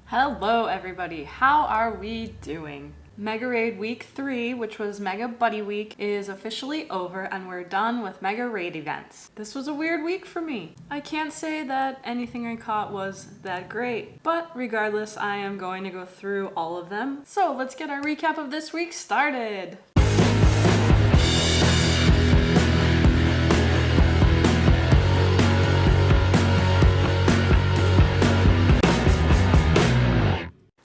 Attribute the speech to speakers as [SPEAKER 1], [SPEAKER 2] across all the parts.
[SPEAKER 1] Hello everybody, how are we doing? Mega Raid Week 3, which was Mega Buddy Week, is officially over and we're done with Mega Raid events. This was a weird week for me. I can't say that anything I caught was that great, but regardless, I am going to go through all of them. So let's get our recap of this week started.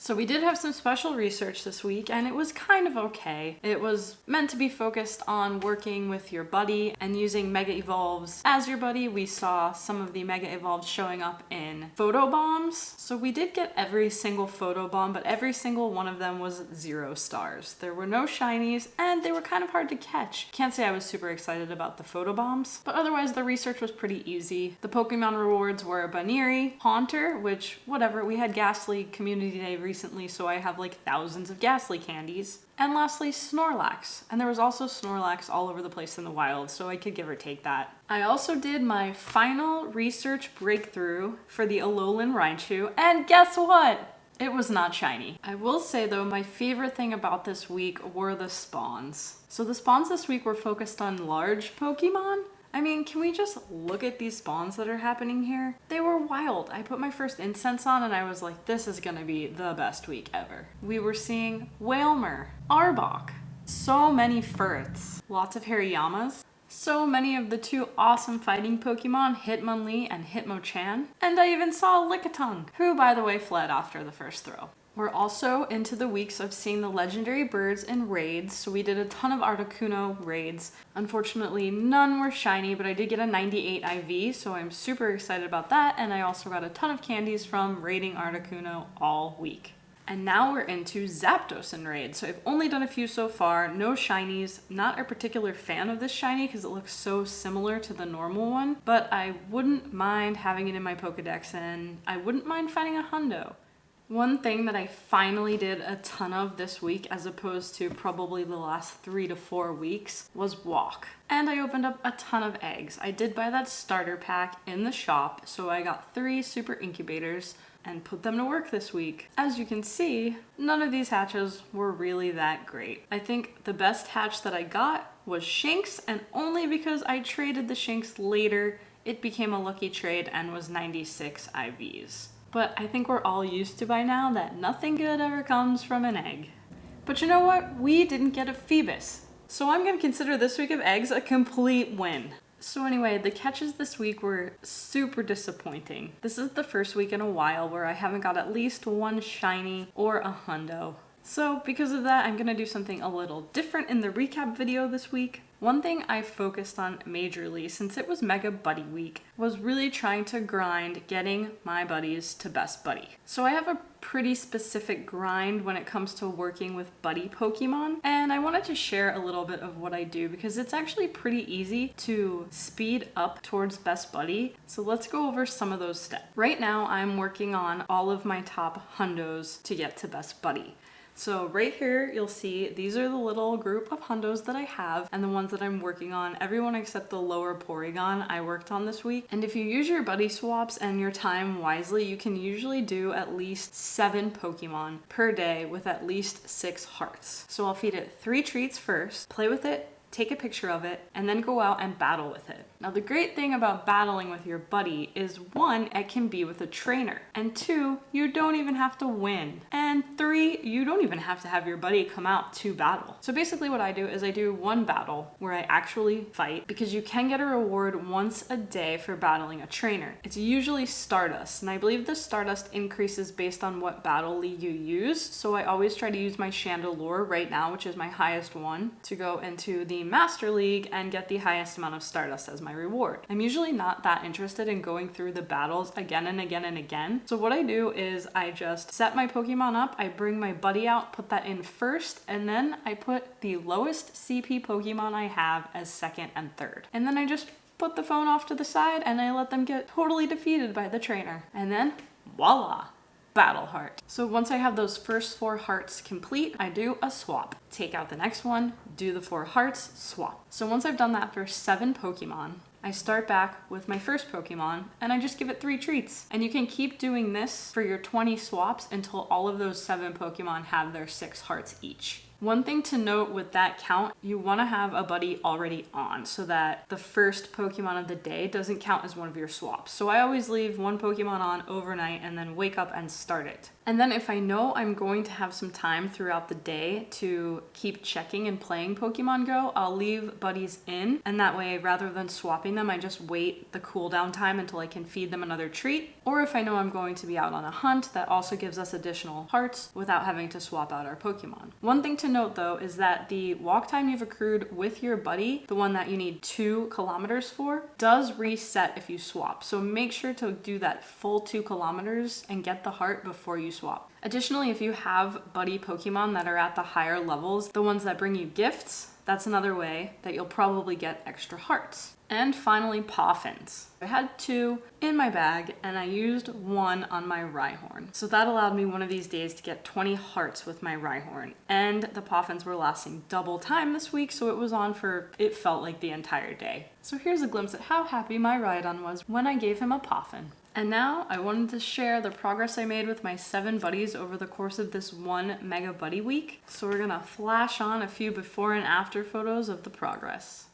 [SPEAKER 1] So we did have some special research this week and it was kind of okay. It was meant to be focused on working with your buddy and using Mega Evolves as your buddy. We saw some of the Mega Evolves showing up in photo bombs. So we did get every single photo bomb, but every single one of them was 0 stars. There were no shinies and they were kind of hard to catch. Can't say I was super excited about the photo bombs, but otherwise the research was pretty easy. The Pokemon rewards were Baniri, Haunter, which whatever, we had Ghastly Community Day recently, so I have like thousands of Ghastly candies. And lastly, Snorlax. And there was also Snorlax all over the place in the wild, so I could give or take that. I also did my final research breakthrough for the Alolan Raichu, and guess what? It was not shiny. I will say though, my favorite thing about this week were the spawns. So the spawns this week were focused on large Pokemon. I mean, can we just look at these spawns that are happening here? They were wild. I put my first incense on and I was like, this is gonna be the best week ever. We were seeing Wailmer, Arbok, so many Furrets, lots of Harayamas, so many of the two awesome fighting Pokemon, Hitmonlee and Hitmonchan, and I even saw Lickitung, who by the way fled after the first throw. We're also into the weeks of seeing the legendary birds in raids, so we did a ton of Articuno raids. Unfortunately, none were shiny, but I did get a 98 IV, so I'm super excited about that, and I also got a ton of candies from raiding Articuno all week. And now we're into Zapdos in raids, so I've only done a few so far, no shinies. Not a particular fan of this shiny because it looks so similar to the normal one, but I wouldn't mind having it in my Pokedex, and I wouldn't mind finding a hundo. One thing that I finally did a ton of this week, as opposed to probably the last 3 to 4 weeks, was walk. And I opened up a ton of eggs. I did buy that starter pack in the shop, so I got 3 super incubators and put them to work this week. As you can see, none of these hatches were really that great. I think the best hatch that I got was Shinx, and only because I traded the Shinx later, it became a lucky trade and was 96 IVs. But I think we're all used to by now that nothing good ever comes from an egg. But you know what? We didn't get a Phoebus. So I'm gonna consider this week of eggs a complete win. So anyway, the catches this week were super disappointing. This is the first week in a while where I haven't got at least one shiny or a hundo. So because of that, I'm gonna do something a little different in the recap video this week. One thing I focused on majorly since it was Mega Buddy Week was really trying to grind getting my buddies to best buddy. So I have a pretty specific grind when it comes to working with buddy Pokemon, and I wanted to share a little bit of what I do because it's actually pretty easy to speed up towards best buddy. So let's go over some of those steps. Right now I'm working on all of my top hundos to get to best buddy. So right here, you'll see these are the little group of hundos that I have and the ones that I'm working on. Everyone except the lower Porygon I worked on this week. And if you use your buddy swaps and your time wisely, you can usually do at least 7 Pokemon per day with at least 6 hearts. So I'll feed it 3 treats first, play with it, take a picture of it, and then go out and battle with it. Now the great thing about battling with your buddy is 1, it can be with a trainer, and 2, you don't even have to win, and 3, you don't even have to have your buddy come out to battle. So basically what I do is I do 1 battle where I actually fight, because you can get a reward once a day for battling a trainer. It's usually Stardust, and I believe the Stardust increases based on what battle league you use, so I always try to use my Chandelure right now, which is my highest one, to go into the Master League and get the highest amount of Stardust as my reward. I'm usually not that interested in going through the battles again and again and again. So what I do is I just set my Pokemon up, I bring my buddy out, put that in first, and then I put the lowest CP Pokemon I have as second and third. And then I just put the phone off to the side and I let them get totally defeated by the trainer. And then voila! Battle heart. So once I have those first 4 hearts complete, I do a swap. Take out the next one, do the 4 hearts, swap. So once I've done that for 7 Pokemon, I start back with my first Pokemon and I just give it 3 treats. And you can keep doing this for your 20 swaps until all of those 7 Pokemon have their 6 hearts each. One thing to note with that count, you want to have a buddy already on so that the first Pokemon of the day doesn't count as one of your swaps. So I always leave one Pokemon on overnight and then wake up and start it. And then if I know I'm going to have some time throughout the day to keep checking and playing Pokemon Go, I'll leave buddies in. And that way, rather than swapping them, I just wait the cooldown time until I can feed them another treat. Or if I know I'm going to be out on a hunt, that also gives us additional hearts without having to swap out our Pokemon. One thing to note though is that the walk time you've accrued with your buddy, the one that you need 2 kilometers for, does reset if you swap. So make sure to do that full 2 kilometers and get the heart before you swap. Additionally, if you have buddy Pokemon that are at the higher levels, the ones that bring you gifts, that's another way that you'll probably get extra hearts. And finally, Poffins. I had 2 in my bag and I used 1 on my Rhyhorn. So that allowed me one of these days to get 20 hearts with my Rhyhorn. And the Poffins were lasting double time this week, so it was on for, it felt like the entire day. So here's a glimpse at how happy my Rhydon was when I gave him a Poffin. And now I wanted to share the progress I made with my 7 buddies over the course of this 1 Mega Buddy week. So we're gonna flash on a few before and after photos of the progress.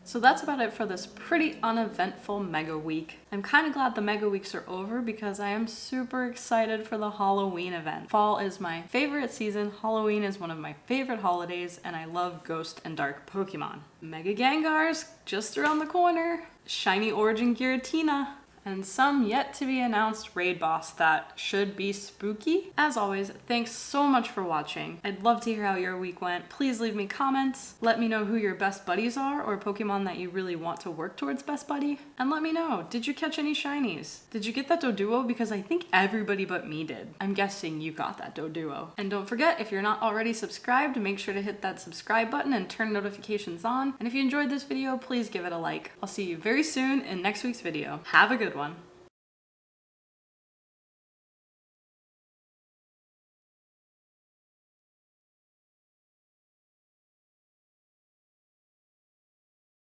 [SPEAKER 1] So that's about it for this pretty uneventful Mega Week. I'm kind of glad the Mega Weeks are over because I am super excited for the Halloween event. Fall is my favorite season, Halloween is one of my favorite holidays, and I love Ghost and Dark Pokemon. Mega Gengar's just around the corner, Shiny Origin Giratina, and some yet to be announced raid boss that should be spooky. As always, thanks so much for watching. I'd love to hear how your week went. Please leave me comments. Let me know who your best buddies are or Pokemon that you really want to work towards best buddy. And let me know, did you catch any shinies? Did you get that Doduo? Because I think everybody but me did. I'm guessing you got that Doduo. And don't forget, if you're not already subscribed, make sure to hit that subscribe button and turn notifications on. And if you enjoyed this video, please give it a like. I'll see you very soon in next week's video. Have a good one.